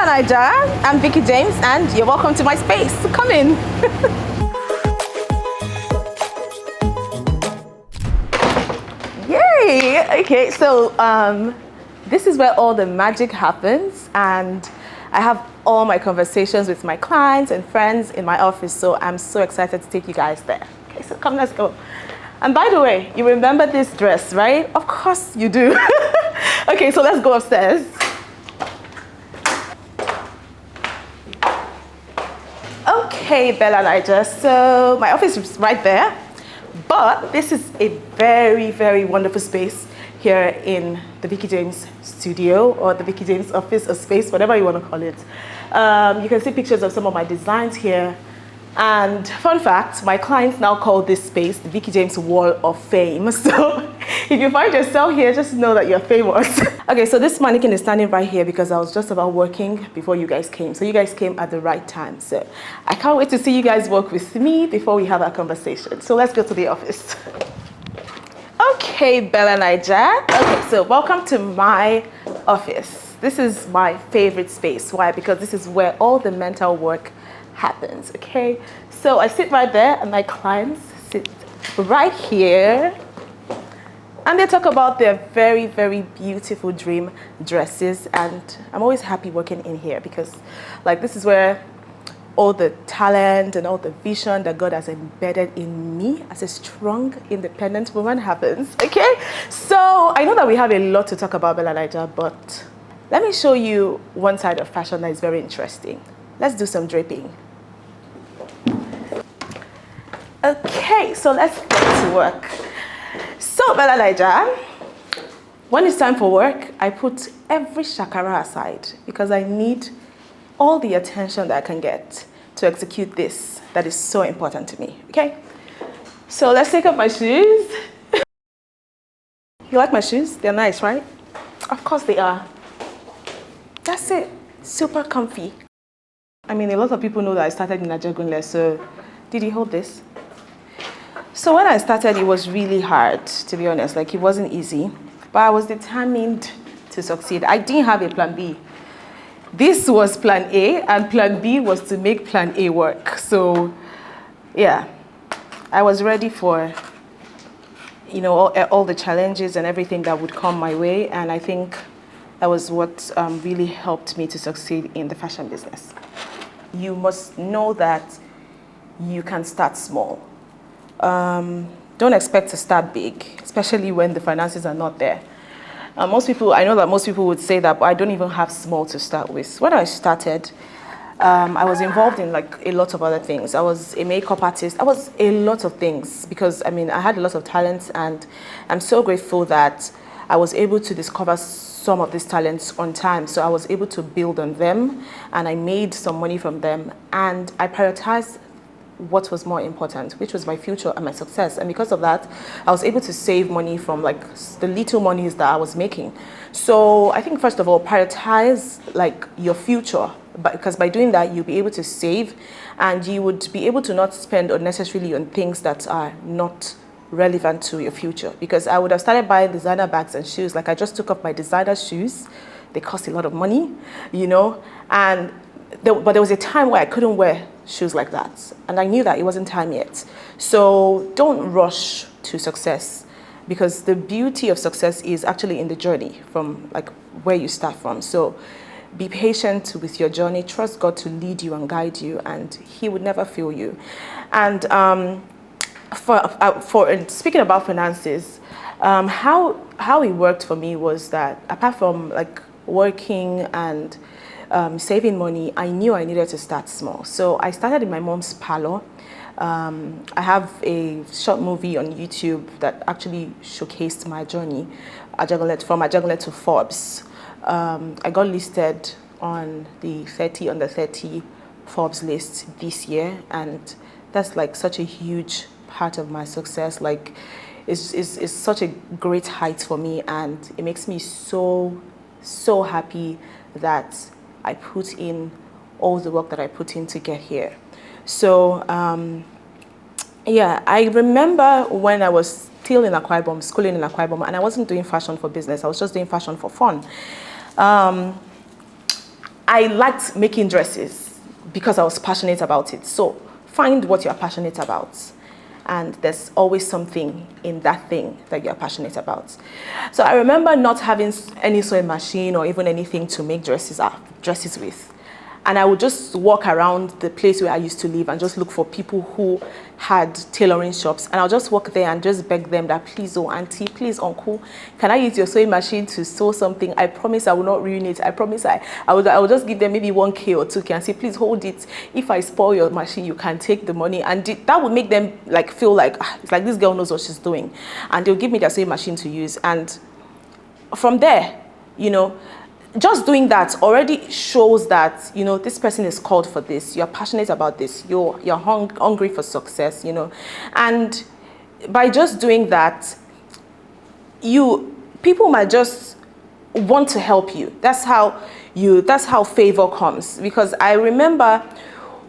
Niger. I'm Veekee James, and you're welcome to my space. Come in. Yay! Okay, so this is where all the magic happens, and I have all my conversations with my clients and friends in my office, so I'm so excited to take you guys there. Okay, so come, let's go. And by the way, you remember this dress, right? Of course you do. Okay, so let's go upstairs. Okay, Bella Niger, so my office is right there, but this is a very, very wonderful space here in the Veekee James studio, or the Veekee James office or space, whatever you want to call it. You can see pictures of some of my designs here. And fun fact, my clients now call this space the Veekee James Wall of Fame. So if you find yourself here, just know that you're famous. Okay, so this mannequin is standing right here because I was just about working before you guys came. So you guys came at the right time. So I can't wait to see you guys work with me before we have our conversation. So let's go to the office. Okay, Bella Niger. Okay, so welcome to my office. This is my favorite space. Why? Because this is where all the mental work happens. Okay, so I sit right there and my clients sit right here and they talk about their very, very beautiful dream dresses, and I'm always happy working in here because like this is where all the talent and all the vision that God has embedded in me as a strong, independent woman happens. Okay, so I know that we have a lot to talk about, Bella Niger, but let me show you one side of fashion that is very interesting. Let's do some draping. Okay, so let's get to work. So, Bella Niger, when it's time for work, I put every shakara aside because I need all the attention that I can get to execute this that is so important to me, okay? So let's take off my shoes. You like my shoes? They're nice, right? Of course they are. That's it, super comfy. I mean, a lot of people know that I started in Ajagunle, so did you hold this? So when I started, it was really hard, to be honest. Like, it wasn't easy, but I was determined to succeed. I didn't have a plan B. This was plan A, and plan B was to make plan A work. So, yeah, I was ready for, you know, all the challenges and everything that would come my way, and I think that was what really helped me to succeed in the fashion business. You must know that you can start small. Don't expect to start big, especially when the finances are not there. I know that most people would say that, but I don't even have small to start with. When I started, I was involved in like a lot of other things. I was a makeup artist. I was a lot of things because I mean, I had a lot of talents, and I'm so grateful that I was able to discover some of these talents on time. So I was able to build on them, and I made some money from them, and I prioritized what was more important, which was my future and my success. And because of that, I was able to save money from like the little monies that I was making. So I think first of all, prioritize like your future, because by doing that, you'll be able to save, and you would be able to not spend unnecessarily on things that are not relevant to your future. Because I would have started buying designer bags and shoes. Like, I just took off my designer shoes. They cost a lot of money, you know, and but there was a time where I couldn't wear shoes like that, and I knew that it wasn't time yet. So don't rush to success, because the beauty of success is actually in the journey from like where you start from. So be patient with your journey, trust God to lead you and guide you, and He would never fail you. And speaking about finances, how it worked for me was that apart from like working and saving money, I knew I needed to start small. So I started in my mom's parlor. I have a short movie on YouTube that actually showcased my journey from Ajagunle to Forbes. I got listed on the 30 under 30 Forbes list this year, and that's like such a huge part of my success. Like, it's such a great height for me, and it makes me so happy that I put in all the work that I put in to get here. So yeah, I remember when I was still in Akwa Ibom, schooling in Akwa Ibom, and I wasn't doing fashion for business. I was just doing fashion for fun. I liked making dresses because I was passionate about it. So find what you're passionate about. And there's always something in that thing that you're passionate about. So I remember not having any sewing machine or even anything to make dresses with. And I would just walk around the place where I used to live and just look for people who had tailoring shops. And I'll just walk there and just beg them that, please, oh, auntie, please, uncle, can I use your sewing machine to sew something? I promise I will not ruin it. I promise I will just give them maybe 1K or 2K and say, please hold it. If I spoil your machine, you can take the money. And that would make them like feel like, it's like this girl knows what she's doing. And they'll give me their sewing machine to use. And from there, you know, just doing that already shows that, you know, this person is called for this. You're passionate about this. You're hungry for success, you know. And by just doing that, people might just want to help you. That's how favor comes. Because I remember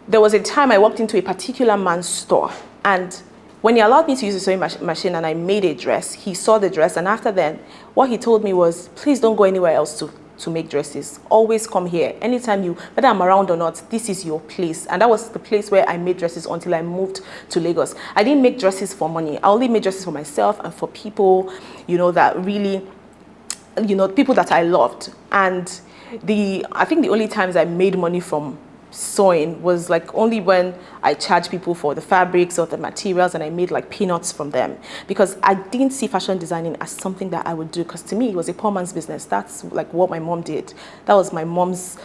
there was a time I walked into a particular man's store, and when he allowed me to use the sewing machine and I made a dress, he saw the dress, and after then, what he told me was, please don't go anywhere else to make dresses. Always come here. Anytime whether I'm around or not, this is your place. And that was the place where I made dresses until I moved to Lagos. I didn't make dresses for money. I only made dresses for myself and for people, you know, that really, you know, people that I loved. And I think the only times I made money from sewing was like only when I charged people for the fabrics or the materials, and I made like peanuts from them, because I didn't see fashion designing as something that I would do, because to me it was a poor man's business. That's like what my mom did. That was my mom's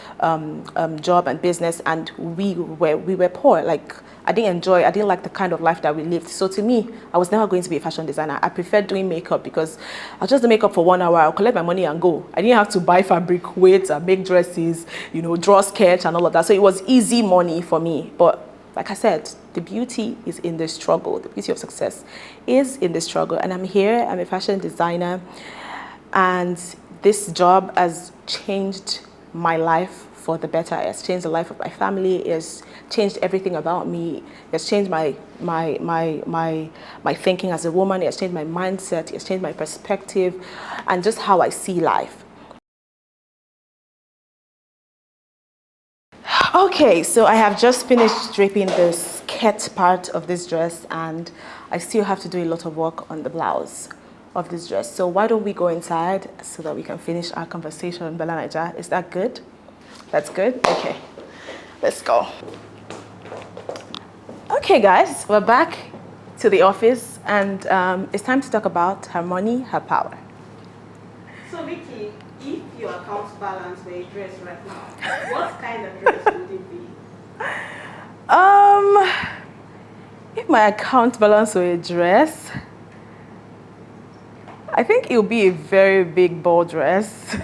job and business, and we were poor. Like I didn't like the kind of life that we lived. So to me, I was never going to be a fashion designer. I preferred doing makeup because I'll just do makeup for 1 hour, I'll collect my money and go. I didn't have to buy fabric, wait, and make dresses, you know, draw sketch and all of that. So it was easy money for me. But like I said, the beauty is in the struggle. The beauty of success is in the struggle. And I'm here, I'm a fashion designer, and this job has changed my life for the better. It has changed the life of my family. It has changed everything about me. It has changed my thinking as a woman. It has changed my mindset. It has changed my perspective and just how I see life. Okay, so I have just finished draping the skirt part of this dress, and I still have to do a lot of work on the blouse of this dress. So why don't we go inside so that we can finish our conversation, Bella Naija? Is that good? That's good? Okay, let's go. Okay guys, we're back to the office, and it's time to talk about her money, her power. So Veekee, if your account balance were a dress right now, what kind of dress would it be? If my account balance were a dress, I think it would be a very big ball dress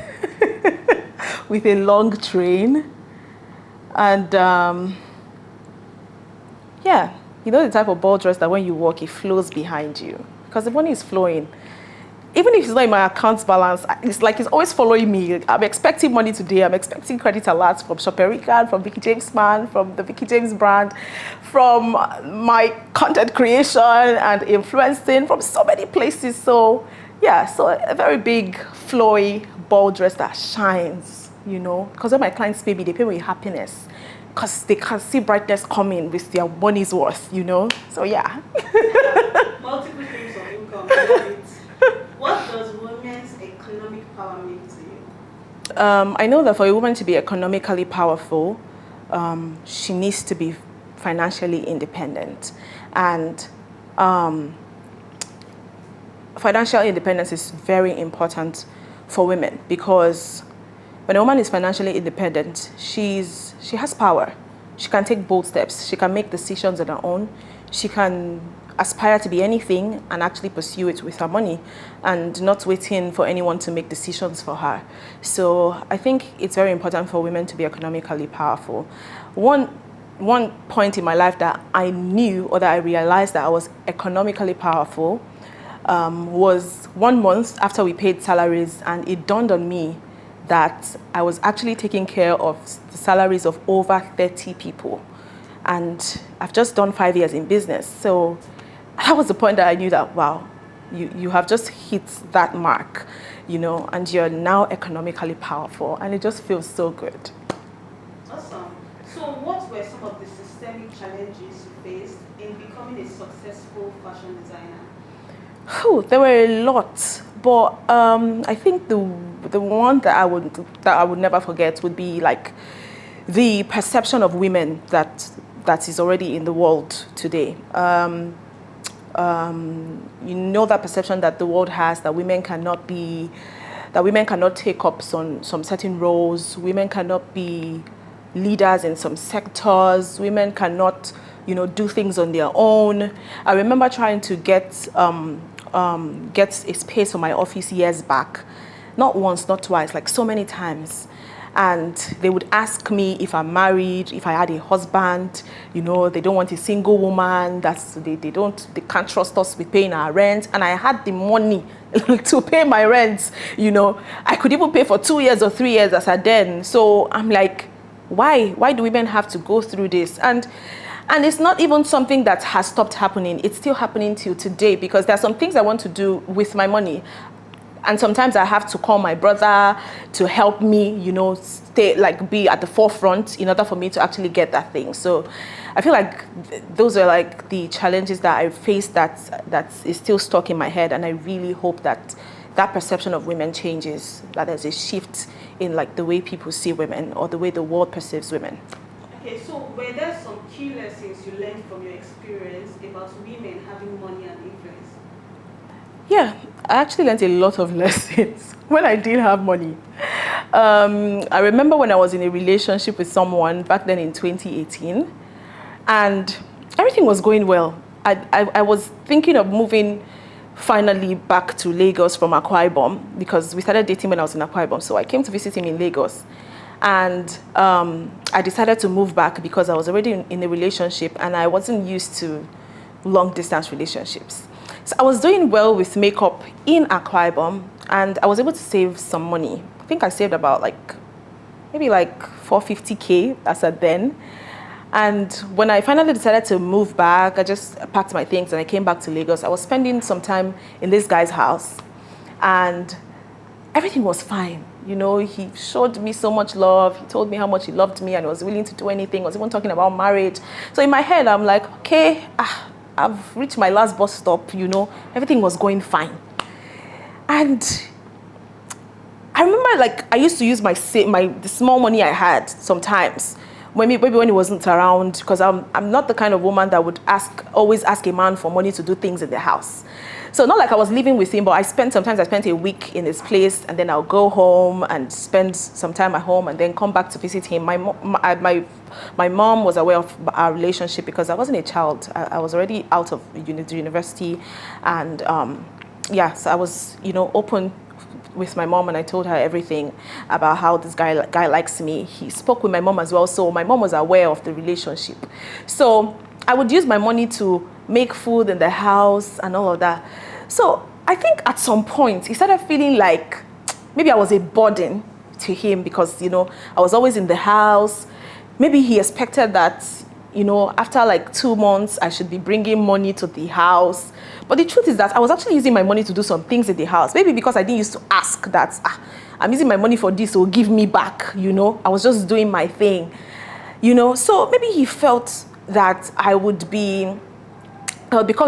with a long train, and yeah, you know, the type of ball dress that when you walk, it flows behind you, because the money is flowing. Even if it's not in my account balance, it's like it's always following me. I'm expecting money today. I'm expecting credit alerts from Shoperica, from Veekee James Man, from the Veekee James brand, from my content creation and influencing, from so many places. So yeah, so a very big, flowy ball dress that shines, you know, because when my clients pay me, they pay me with happiness, because they can see brightness coming with their money's worth, you know. So yeah. Multiple streams of income. I love it. What does women's economic power mean to you? I know that for a woman to be economically powerful, she needs to be financially independent. And financial independence is very important for women, because when a woman is financially independent, she has power. She can take bold steps. She can make decisions on her own. She can aspire to be anything and actually pursue it with her money, and not waiting for anyone to make decisions for her. So I think it's very important for women to be economically powerful. One point in my life that I knew, or that I realized that I was economically powerful, was 1 month after we paid salaries, and it dawned on me that I was actually taking care of the salaries of over 30 people. And I've just done 5 years in business. So that was the point that I knew that, wow, you have just hit that mark, you know, and you're now economically powerful, and it just feels so good. were some of the systemic challenges you faced in becoming a successful fashion designer? There were a lot, but I think the one that I would never forget would be like the perception of women that is already in the world today. You know, that perception that the world has, that women cannot take up some certain roles, women cannot be leaders in some sectors, women cannot, do things on their own. I remember trying to get a space for my office years back, not once, not twice, like so many times. And they would ask me if I'm married, if I had a husband. They don't want a single woman. They can't trust us with paying our rent. And I had the money to pay my rent. I could even pay for 2 years or 3 years as at then. So I'm like, why do women have to go through this? And it's not even something that has stopped happening. It's still happening till today, because there are some things I want to do with my money. And sometimes I have to call my brother to help me, be at the forefront in order for me to actually get that thing. So I feel like those are like the challenges that I faced that is still stuck in my head. And I really hope that perception of women changes, that there's a shift in like the way people see women or the way the world perceives women. Okay, so were there some key lessons you learned from your experience about women having money and influence? Yeah, I actually learned a lot of lessons when I didn't have money. I remember when I was in a relationship with someone back then in 2018, and everything was going well. I was thinking of moving finally back to Lagos from Akwa Ibom, because we started dating when I was in Akwa Ibom. So I came to visit him in Lagos. And I decided to move back because I was already in a relationship and I wasn't used to long distance relationships. So I was doing well with makeup in Akwa Ibom, and I was able to save some money. I think I saved about maybe 450K as at then. And when I finally decided to move back, I just packed my things and I came back to Lagos. I was spending some time in this guy's house and everything was fine. He showed me so much love. He told me how much he loved me and was willing to do anything. I was even talking about marriage. So in my head, I'm like, okay, I've reached my last bus stop, everything was going fine. And I remember I used to use the small money I had sometimes, maybe when he wasn't around, because I'm not the kind of woman that would always ask a man for money to do things in the house. So not like I was living with him, but sometimes I spent a week in his place and then I'll go home and spend some time at home and then come back to visit him. My mom was aware of our relationship because I wasn't a child. I was already out of university, and so I was open with my mom, and I told her everything about how this guy likes me. He spoke with my mom as well, so my mom was aware of the relationship. So I would use my money to make food in the house and all of that. So I think at some point he started feeling like maybe I was a burden to him because I was always in the house. Maybe he expected that after 2 months I should be bringing money to the house. But the truth is that I was actually using my money to do some things in the house. Maybe because I didn't used to ask that, I'm using my money for this, so give me back, I was just doing my thing, So maybe he felt that I would become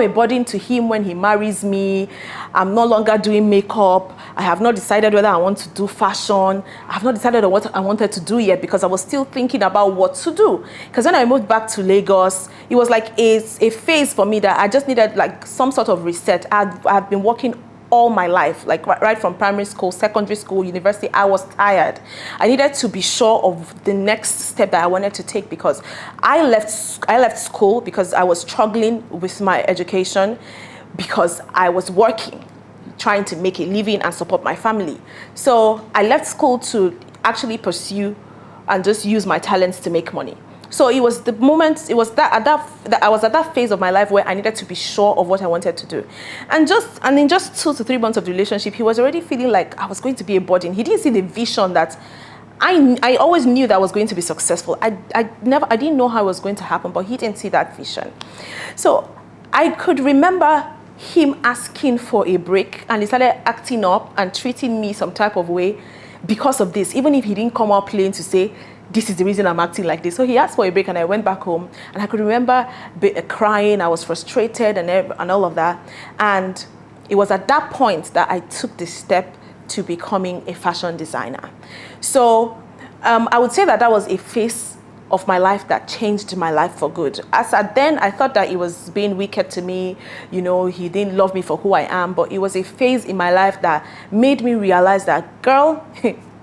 a burden to him when he marries me. I'm no longer doing makeup. I have not decided whether I want to do fashion. I have not decided on what I wanted to do yet because I was still thinking about what to do. Because when I moved back to Lagos, it was like a phase for me that I just needed some sort of reset. I've been working all my life, right from primary school, secondary school, university. I was tired. I needed to be sure of the next step that I wanted to take because I left school because I was struggling with my education because I was working, trying to make a living and support my family. So I left school to actually pursue and just use my talents to make money. So it was the moment, I was at that phase of my life where I needed to be sure of what I wanted to do. And in just 2 to 3 months of the relationship, he was already feeling like I was going to be a burden. He didn't see the vision that I always knew that I was going to be successful. I didn't know how it was going to happen, but he didn't see that vision. So I could remember him asking for a break, and he started acting up and treating me some type of way because of this, even if he didn't come out plain to say, this is the reason I'm acting like this. So he asked for a break and I went back home and I could remember crying. I was frustrated and all of that. And it was at that point that I took the step to becoming a fashion designer. So I would say that that was a phase of my life that changed my life for good. As at then, I thought that he was being wicked to me. You know, he didn't love me for who I am. But it was a phase in my life that made me realize that, girl,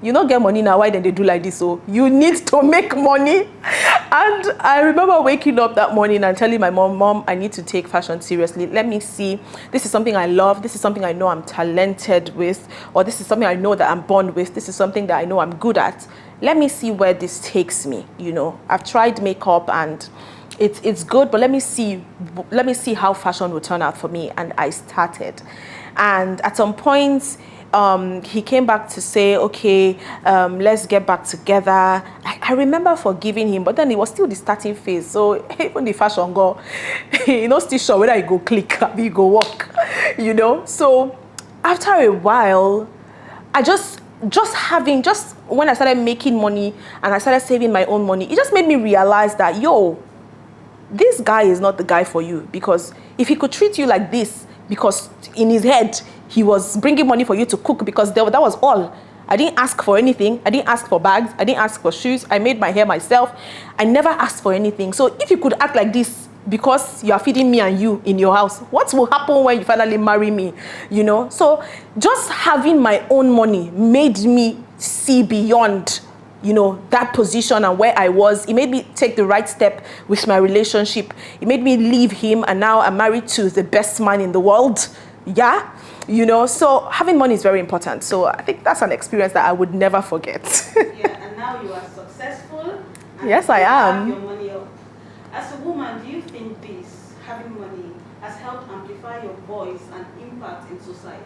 you don't get money now, why did they do like this? So you need to make money. And I remember waking up that morning and telling my mom, I need to take fashion seriously. Let me see, this is something I love, this is something I know I'm talented with, or this is something I know that I'm born with, this is something that I know I'm good at. Let me see where this takes me. You know, I've tried makeup and it's good, but let me see how fashion will turn out for me. And I started. And at some point, he came back to say, okay, let's get back together. I remember forgiving him, but then it was still the starting phase. So even the fashion go, you know, still sure whether you go click, you go walk, you know. So after a while, I just when I started making money and I started saving my own money, it just made me realize that, yo, this guy is not the guy for you. Because if he could treat you like this, because in his head, he was bringing money for you to cook, because that was all. I didn't ask for anything. I didn't ask for bags. I didn't ask for shoes. I made my hair myself. I never asked for anything. So if you could act like this because you are feeding me and you in your house, what will happen when you finally marry me? You know? So just having my own money made me see beyond, you know, that position and where I was. It made me take the right step with my relationship. It made me leave him, and now I'm married to the best man in the world. Yeah, you know, so having money is very important. So I think that's an experience that I would never forget. Yeah, and now you are successful. And yes, I am. Have your money up. As a woman, do you think this, having money, has helped amplify your voice and impact in society?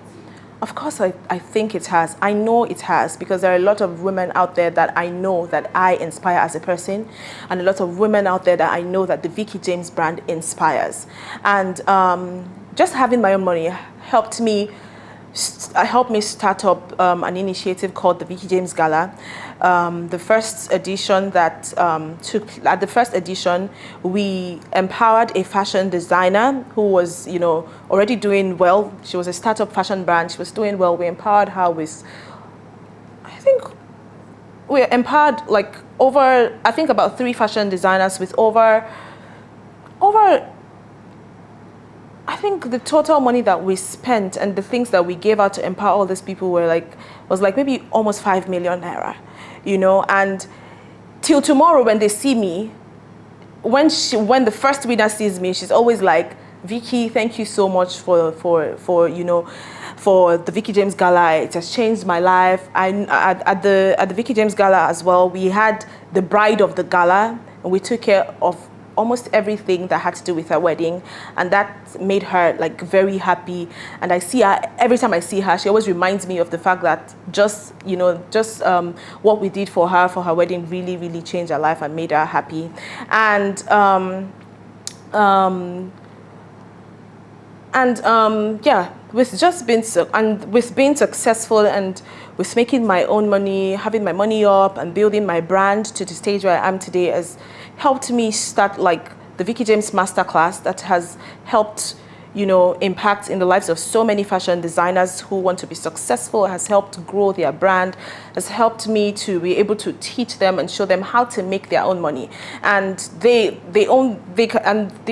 Of course, I think it has. I know it has, because there are a lot of women out there that I know that I inspire as a person, and a lot of women out there that I know that the Veekee James brand inspires. And just having my own money helped me start up an initiative called the Veekee James Gala. The first edition at the first edition, we empowered a fashion designer who was, you know, already doing well. She was a startup fashion brand. She was doing well. We empowered her with, I think, we empowered like about 3 fashion designers with over. I think the total money that we spent and the things that we gave out to empower all these people was maybe almost 5 million naira, you know. And till tomorrow, when they see me, when the first winner sees me, she's always like, Veekee, thank you so much for you know, for the Veekee James Gala. It has changed my life. At the Veekee James Gala as well, we had the bride of the gala, and we took care of almost everything that had to do with her wedding, and that made her like very happy. And I see her every time I see her, she always reminds me of the fact that what we did for her wedding really, really changed her life and made her happy. And yeah, with being successful and with making my own money, having my money up and building my brand to the stage where I am today has helped me start like the Veekee James Masterclass that has helped, you know, impact in the lives of so many fashion designers who want to be successful, has helped grow their brand, has helped me to be able to teach them and show them how to make their own money. And the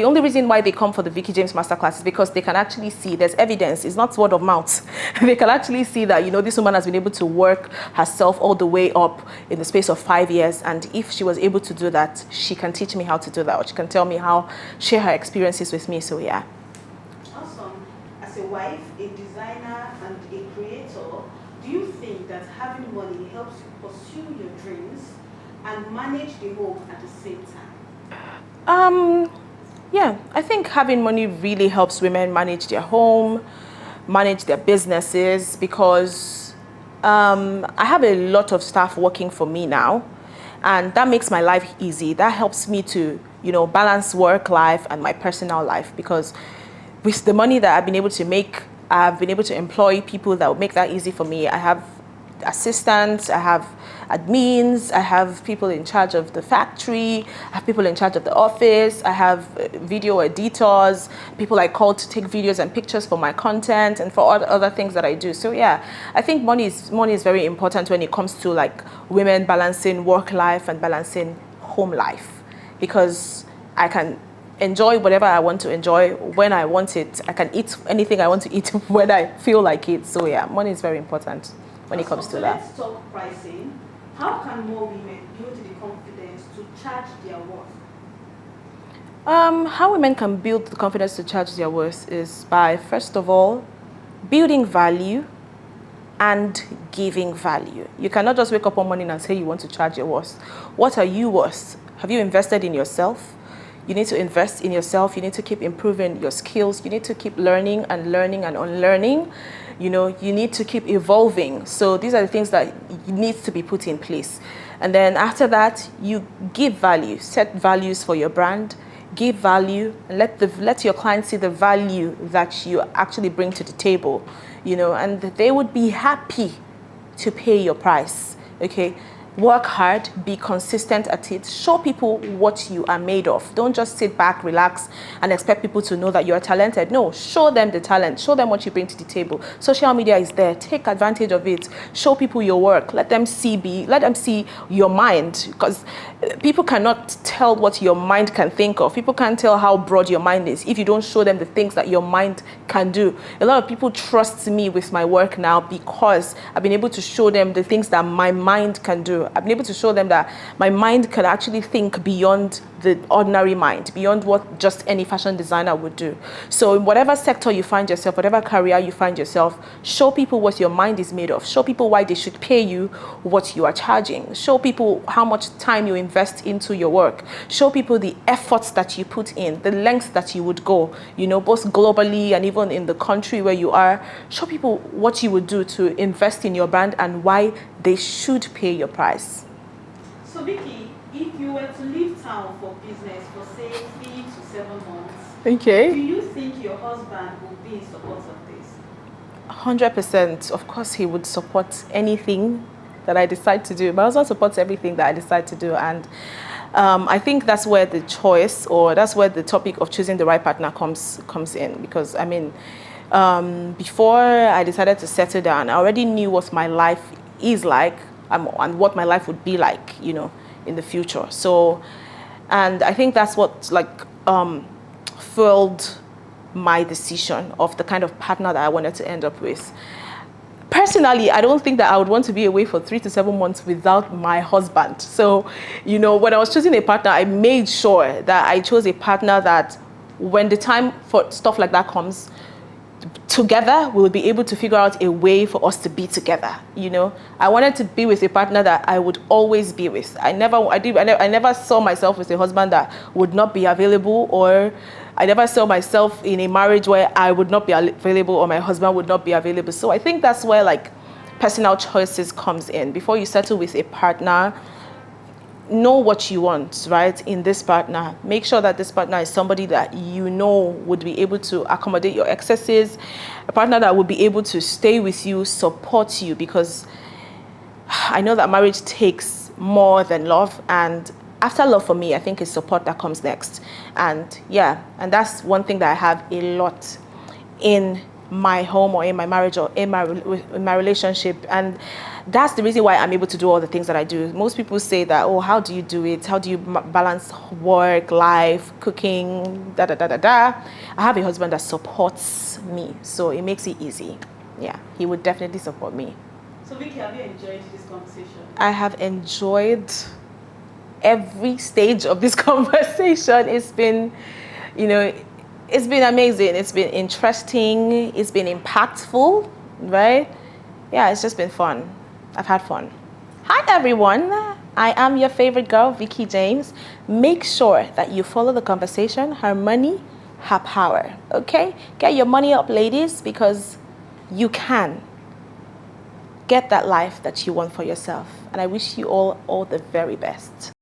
only reason why they come for the Veekee James Masterclass is because they can actually see there's evidence. It's not word of mouth. They can actually see that, you know, this woman has been able to work herself all the way up in the space of 5 years. And if she was able to do that, she can teach me how to do that, or she can tell me how, share her experiences with me. So yeah. As a wife, a designer, and a creator, do you think that having money helps you pursue your dreams and manage the home at the same time? Yeah, I think having money really helps women manage their home, manage their businesses, because I have a lot of staff working for me now, and that makes my life easy. That helps me to, you know, balance work life and my personal life, because with the money that I've been able to make, I've been able to employ people that will make that easy for me. I have assistants, I have admins, I have people in charge of the factory, I have people in charge of the office, I have video editors, people I call to take videos and pictures for my content and for all other things that I do. So yeah, I think money is very important when it comes to like women balancing work life and balancing home life, because I can enjoy whatever I want to enjoy when I want it. I can eat anything I want to eat when I feel like it. So yeah, money is very important when it comes to that. Let's talk pricing. How can more women build the confidence to charge their worth? How women can build the confidence to charge their worth is by, first of all, building value and giving value. You cannot just wake up one morning and say you want to charge your worth. What are you worth? Have you invested in yourself? You need to invest in yourself. You need to keep improving your skills. You need to keep learning and unlearning. You know, you need to keep evolving. So these are the things that needs to be put in place. And then after that, you give value, set values for your brand, give value, and let your clients see the value that you actually bring to the table, you know, and they would be happy to pay your price, okay? Work hard, be consistent at it, show people what you are made of. Don't just sit back, relax, and expect people to know that you're talented. No, show them the talent, show them what you bring to the table. Social media is there, take advantage of it, show people your work, let them see your mind, because people cannot tell what your mind can think of. People can't tell how broad your mind is if you don't show them the things that your mind can do. A lot of people trust me with my work now because I've been able to show them the things that my mind can do. I've been able to show them that my mind can actually think beyond the ordinary mind, beyond what just any fashion designer would do. So in whatever sector you find yourself, whatever career you find yourself, show people what your mind is made of. Show people why they should pay you what you are charging. Show people how much time you invest into your work. Show people the efforts that you put in, the lengths that you would go, you know, both globally and even in the country where you are. Show people what you would do to invest in your brand and why they should pay your price. So Veekee, if you were to leave town for business for say 3 to 7 months, Okay. do you think your husband will be in support of this? 100%. Of course, he would support anything that I decide to do. My husband supports everything that I decide to do, and I think that's where the choice, or that's where the topic of choosing the right partner comes in. Because I mean, before I decided to settle down, I already knew what my life is like and what my life would be like, you know, in the future. So, and I think that's what fueled my decision of the kind of partner that I wanted to end up with. Personally, I don't think that I would want to be away for 3 to 7 months without my husband. So, you know, when I was choosing a partner, I made sure that I chose a partner that when the time for stuff like that comes, together we will be able to figure out a way for us to be together. You know, I wanted to be with a partner that I would always be with. I never saw myself with a husband that would not be available, or I never saw myself in a marriage where I would not be available or my husband would not be available. So I think that's where like personal choices comes in. Before you settle with a partner, know what you want, right, in this partner. Make sure that this partner is somebody that you know would be able to accommodate your excesses, a partner that would be able to stay with you, support you, because I know that marriage takes more than love, and after love for me, I think it's support that comes next. And yeah, and that's one thing that I have a lot in my home or in my marriage or in my relationship. And that's the reason why I'm able to do all the things that I do. Most people say that, oh, how do you do it? How do you balance work, life, cooking, da da da da da? I have a husband that supports me, so it makes it easy. Yeah, he would definitely support me. So Veekee, have you enjoyed this conversation? I have enjoyed every stage of this conversation. It's been, you know, it's been amazing. It's been interesting. It's been impactful, right? Yeah, it's just been fun. I've had fun. Hi, everyone. I am your favorite girl, Veekee James. Make sure that you follow the conversation. Her money, her power, okay? Get your money up, ladies, because you can get that life that you want for yourself. And I wish you all the very best.